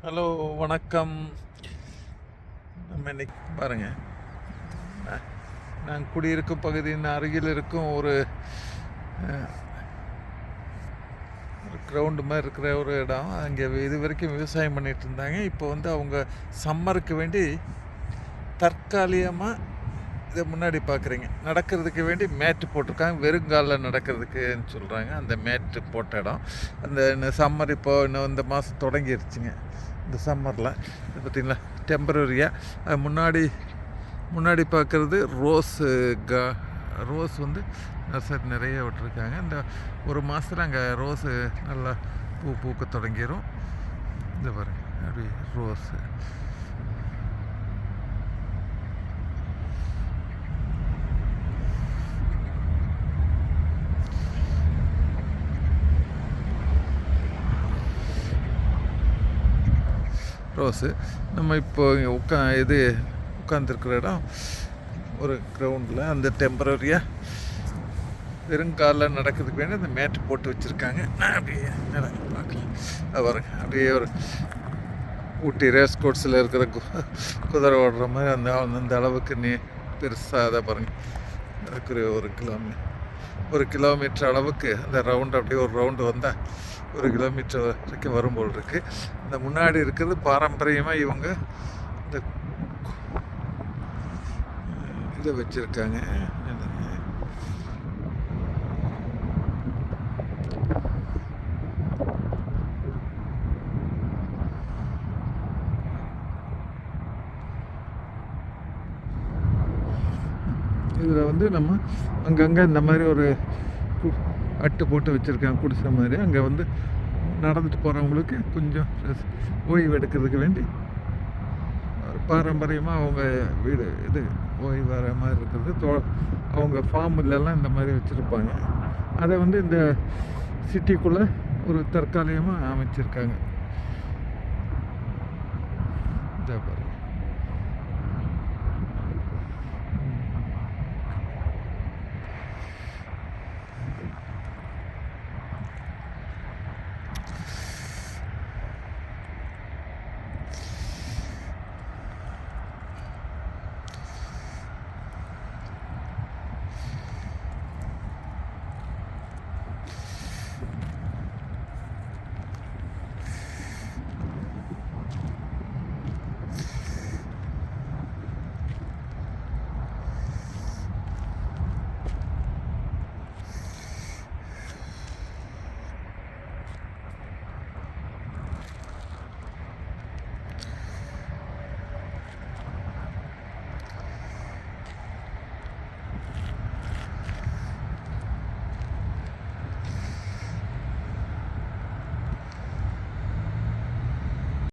Hello, வணக்கம். நம்ம இன்னைக்கு பாருங்க, நான் குடியிருக்கும் பகுதியின் அருகில் இருக்கும் ஒரு கிரவுண்டு மாதிரி இருக்கிற ஒரு இடம். அங்கே இது வரைக்கும் விவசாயம் பண்ணிட்டு இருந்தாங்க. இப்போ வந்து அவங்க சம்மருக்கு வேண்டி தற்காலிகமாக இதை முன்னாடி பார்க்குறீங்க, நடக்கிறதுக்கு வேண்டி மேட்டு போட்டிருக்காங்க. வெறுங்காலில் நடக்கிறதுக்குன்னு சொல்கிறாங்க. அந்த மேட்டு போட்ட இடம். அந்த சம்மர் இப்போ இன்னும் இந்த மாதம் தொடங்கிருச்சுங்க. இந்த சம்மரில் இது பார்த்திங்களா, டெம்பரரியாக. அது முன்னாடி பார்க்குறது ரோஸ் வந்து நர்சரி நிறைய விட்டுருக்காங்க. இந்த ஒரு மாதத்தில் அங்கே ரோஸு நல்லா பூக்க தொடங்கிடும். இந்த பாருங்க, அப்படி ரோஸு நம்ம இப்போ உட்காந்துருக்கிற இடம் ஒரு கிரவுண்டில். அந்த டெம்பரரியாக வெறுங்காலில் நடக்கிறதுக்கு வேண்டி அந்த மேட்டு போட்டு வச்சுருக்காங்க. அப்படியே நடக்க பார்க்கலாம். பாருங்க, அப்படியே ஒரு ஊட்டி ரேஸ் கோர்ஸில் இருக்கிற குதிரை ஓடுற மாதிரி அந்த அளவுக்கு பெருசாக அதை பாருங்கள் இருக்கிற ஒரு கிலோமீட்டர் அளவுக்கு அந்த ரவுண்டு, அப்படியே ஒரு ரவுண்டு வந்தால் 1 கிலோமீட்டர் வரைக்கும் வரும்போல் இருக்குது. இந்த முன்னாடி இருக்கிறது பாரம்பரியமாக இவங்க இந்த இதை வச்சுருக்காங்க. இதில் வந்து நம்ம அங்கங்கே இந்த மாதிரி ஒரு அட்டு போட்டு வச்சுருக்காங்க, குடிசை மாதிரி. அங்கே வந்து நடந்துட்டு போகிறவங்களுக்கு கொஞ்சம் ஓய்வு எடுக்கிறதுக்கு வேண்டி பாரம்பரியமாக அவங்க வீடு இது ஓய்வு வர மாதிரி இருக்கிறது. அவங்க ஃபார்ம்லலாம் இந்த மாதிரி வச்சுருப்பாங்க. அதை வந்து இந்த சிட்டிக்குள்ளே ஒரு தற்காலிகமாக அமைச்சிருக்காங்க. இதை பாருங்கள்.